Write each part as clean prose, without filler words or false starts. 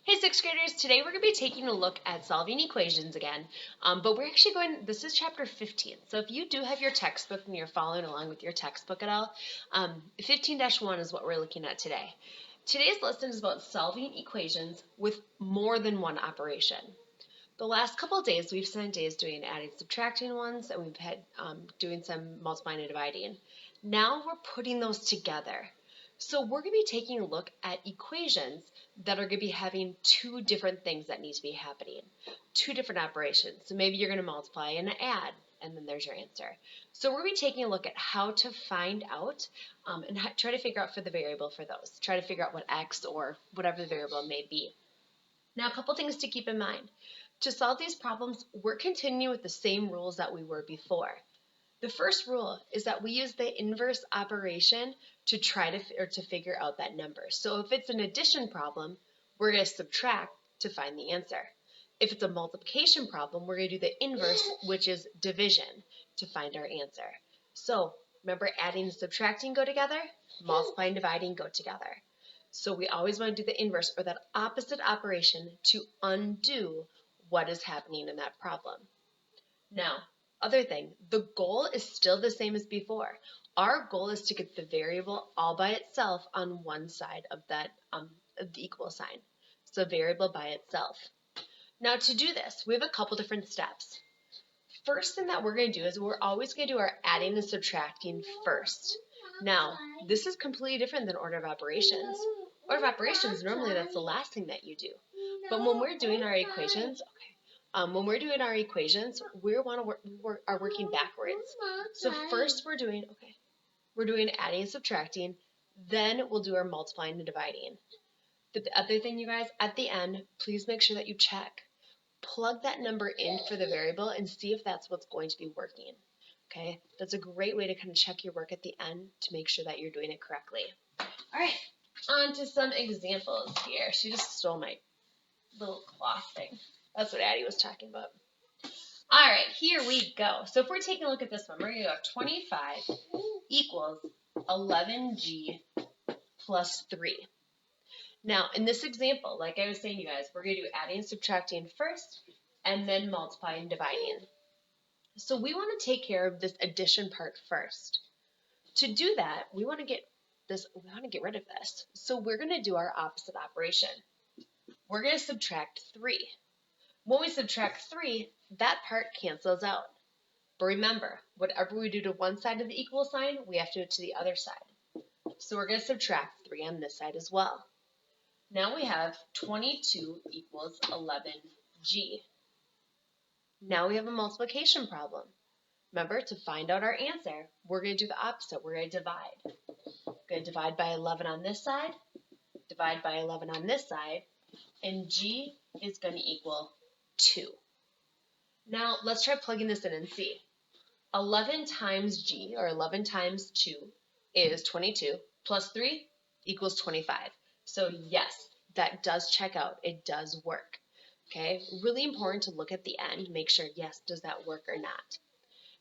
Hey, sixth graders, today we're going to be taking a look at solving equations again, but we're actually this is chapter 15. So if you do have your textbook and you're following along with your textbook at all, 15-1 is what we're looking at today. Today's lesson is about solving equations with more than one operation. The last couple of days, we've spent days doing adding, subtracting ones, and we've had doing some multiplying and dividing. Now we're putting those together. So we're going to be taking a look at equations that are going to be having two different things that need to be happening, two different operations. So maybe you're going to multiply and add, and then there's your answer. So we're going to be taking a look at how to find out and try to figure out for the variable for those. Try to figure out what x or whatever the variable may be. Now, a couple things to keep in mind. To solve these problems, we're continuing with the same rules that we were before. The first rule is that we use the inverse operation to try to figure out that number. So if it's an addition problem, we're going to subtract to find the answer. If it's a multiplication problem, we're going to do the inverse, which is division, to find our answer. So remember, adding and subtracting go together, multiplying and dividing go together. So we always want to do the inverse or that opposite operation to undo what is happening in that problem. Now, other thing, the goal is still the same as before. Our goal is to get the variable all by itself on one side of that of the equal sign. So variable by itself. Now to do this, we have a couple different steps. First thing that we're going to do is we're always going to do our adding and subtracting first. Now, this is completely different than order of operations. Order of operations, normally that's the last thing that you do. But when we're doing our equations, we are working backwards. So first we're doing adding and subtracting, then we'll do our multiplying and dividing. The other thing, you guys, at the end, please make sure that you check. Plug that number in for the variable and see if that's what's going to be working. Okay, that's a great way to kind of check your work at the end to make sure that you're doing it correctly. All right, on to some examples here. She just stole my little cloth thing. That's what Addie was talking about. All right, here we go. So if we're taking a look at this one, we're going to go 25 equals 11g plus 3. Now, in this example, like I was saying, you guys, we're going to do adding and subtracting first, and then multiplying and dividing. So we want to take care of this addition part first. To do that, we want to get rid of this. So we're going to do our opposite operation. We're going to subtract 3. When we subtract 3, that part cancels out. But remember, whatever we do to one side of the equal sign, we have to do it to the other side. So we're going to subtract 3 on this side as well. Now we have 22 equals 11g. Now we have a multiplication problem. Remember, to find out our answer, we're going to do the opposite. We're going to divide. We're going to divide by 11 on this side, divide by 11 on this side, and g is going to equal 2. Now, let's try plugging this in and see. 11 times g, or 11 times 2, is 22, plus 3 equals 25. So yes, that does check out. It does work. Okay, really important to look at the end, make sure, yes, does that work or not.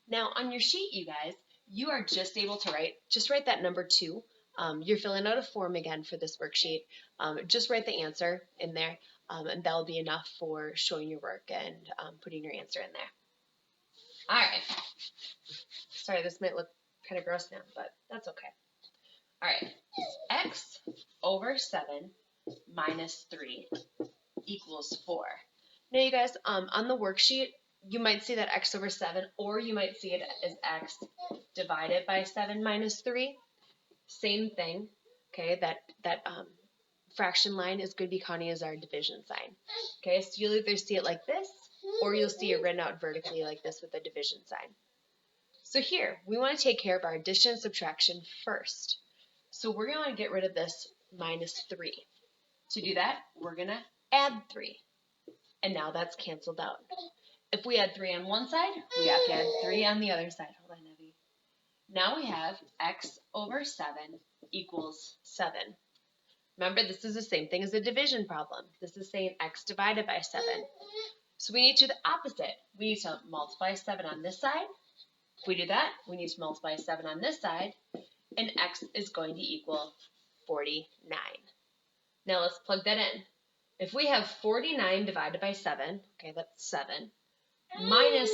Now, on your sheet, you guys, you are just able to write that number 2. You're filling out a form again for this worksheet. Just write the answer in there, and that will be enough for showing your work and putting your answer in there. All right. Sorry, this might look kind of gross now, but that's okay. All right. X over 7 minus 3 equals 4. Now, you guys, on the worksheet, you might see that x over 7, or you might see it as x divided by 7 minus 3. Same thing, okay? That fraction line is going to be counting as our division sign. Okay, so you'll either see it like this, or you'll see it written out vertically like this with a division sign. So here, we want to take care of our addition and subtraction first. So we're going to want to get rid of this minus 3. To do that, we're going to add 3. And now that's canceled out. If we add 3 on one side, we have to add 3 on the other side. Hold on, Evie. Now we have x over 7 equals 7. Remember, this is the same thing as a division problem. This is saying x divided by 7. So we need to do the opposite. We need to multiply 7 on this side. If we do that, we need to multiply 7 on this side, and x is going to equal 49. Now let's plug that in. If we have 49 divided by 7, okay, that's 7, minus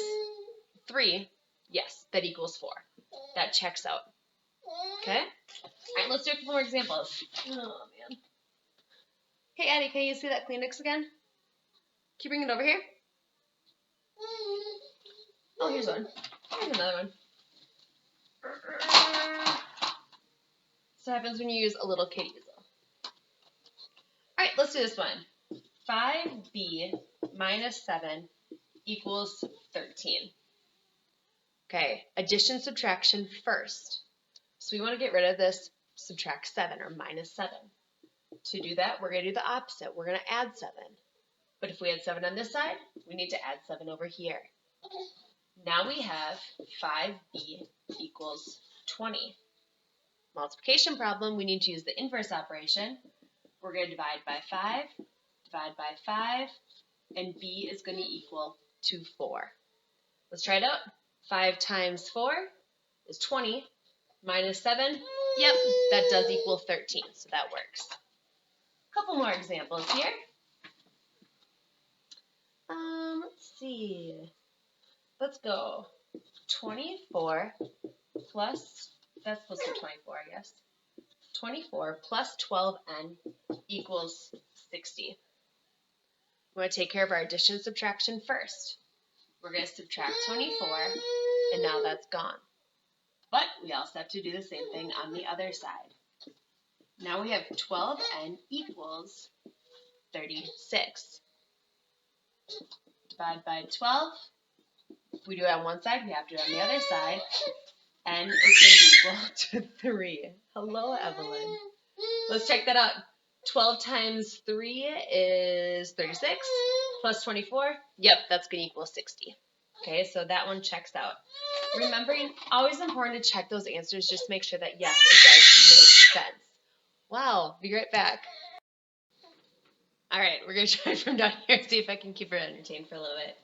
3, yes, that equals 4. That checks out. Okay? All right, let's do a couple more examples. Oh, man. Hey, Addie, can you see that Kleenex again? Can you bring it over here? Oh, here's one. Here's another one. So happens when you use a little kid easel. All right, let's do this one. 5b minus 7 equals 13. Okay, addition, subtraction first. So we want to get rid of this subtract 7 or minus 7. To do that, we're going to do the opposite. We're going to add 7. But if we had 7 on this side, we need to add 7 over here. Now we have 5b equals 20. Multiplication problem, we need to use the inverse operation. We're going to divide by 5, and b is going to equal to 4. Let's try it out. 5 times 4 is 20, minus 7, yep, that does equal 13, so that works. A couple more examples here. Let's see. Let's go. 24 plus, that's supposed to be 24, I guess. 24 plus 12n equals 60. We want to take care of our addition and subtraction first. We're going to subtract 24, and now that's gone. But we also have to do the same thing on the other side. Now we have 12n equals 36. Divide by 12. If we do it on one side, we have to do it on the other side. N is going to be equal to 3. Hello, Evelyn. Let's check that out. 12 times 3 is 36, plus 24. Yep, that's going to equal 60. Okay, so that one checks out. Remembering, always important to check those answers, just to make sure that, yes, it does make sense. Wow, be right back. All right, we're going to try from down here, see if I can keep her entertained for a little bit.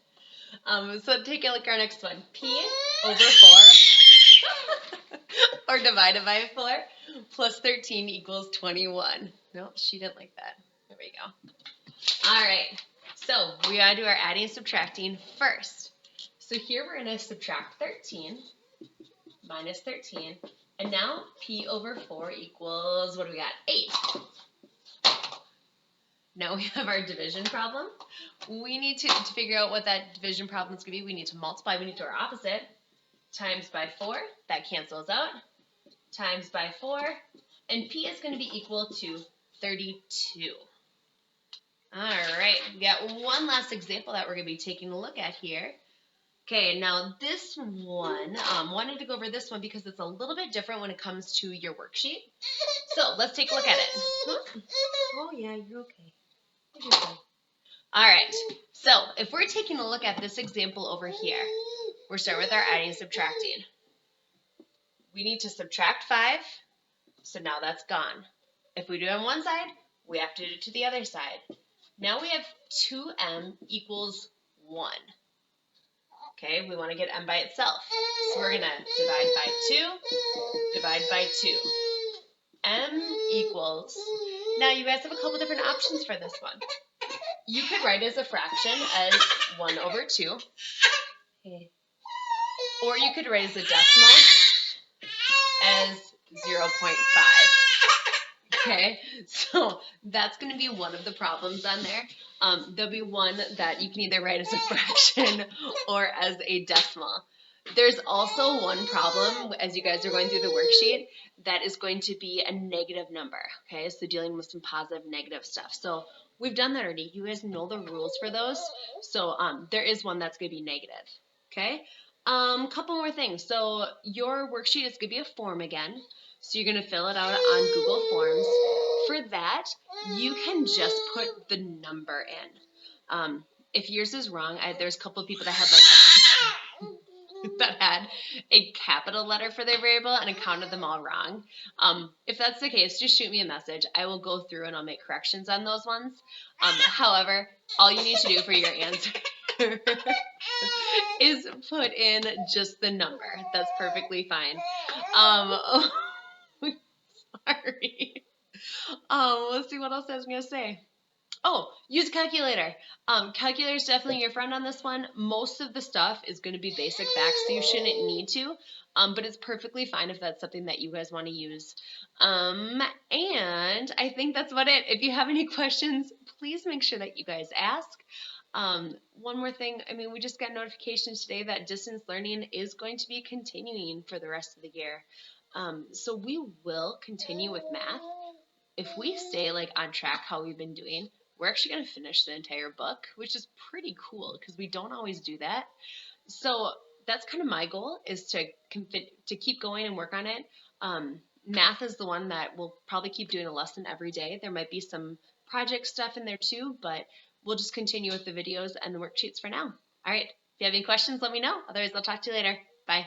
So take a look at our next one. P over 4, or divided by 4, plus 13 equals 21. Nope, she didn't like that. There we go. All right, so we got to do our adding and subtracting first. So here we're going to subtract 13, minus 13, and now P over 4 equals, what do we got? 8. Now we have our division problem. We need to figure out what that division problem is going to be. We need to multiply. We need to do our opposite. Times by 4. That cancels out. Times by 4. And P is going to be equal to 32. All right. We got one last example that we're going to be taking a look at here. Okay, now this one, wanted to go over this one because it's a little bit different when it comes to your worksheet. So let's take a look at it. Oh, yeah, you're okay. All right, so if we're taking a look at this example over here, we're starting with our adding and subtracting. We need to subtract 5, so now that's gone. If we do it on one side, we have to do it to the other side. Now we have 2m equals 1. Okay, we want to get m by itself. So we're going to divide by 2. M equals, now you guys have a couple different options for this one. You could write it as a fraction as 1 over 2. Or you could write as a decimal as 0.5. Okay, so that's going to be one of the problems on there. There'll be one that you can either write as a fraction or as a decimal. There's also one problem, as you guys are going through the worksheet, that is going to be a negative number, okay? So dealing with some positive, negative stuff. So we've done that already. You guys know the rules for those. So there is one that's going to be negative, okay? Couple more things. So your worksheet is going to be a form again. So you're going to fill it out on Google Forms. For that, you can just put the number in. If yours is wrong, there's a couple of people that had that had a capital letter for their variable and it counted them all wrong. If that's the case, just shoot me a message. I will go through and I'll make corrections on those ones. However, all you need to do for your answer is put in just the number. That's perfectly fine. Sorry. Let's see what else I was going to say. Oh, use a calculator. Calculator is definitely your friend on this one. Most of the stuff is going to be basic facts, so you shouldn't need to. But it's perfectly fine if that's something that you guys want to use. And I think that's about it. If you have any questions, please make sure that you guys ask. One more thing, I mean, we just got notifications today that distance learning is going to be continuing for the rest of the year. So we will continue with math. If we stay like on track how we've been doing, we're actually going to finish the entire book, which is pretty cool because we don't always do that. So that's kind of my goal, is to keep going and work on it. Math is the one that we'll probably keep doing a lesson every day. There might be some project stuff in there too, but we'll just continue with the videos and the worksheets for now. All right. If you have any questions, let me know. Otherwise, I'll talk to you later. Bye.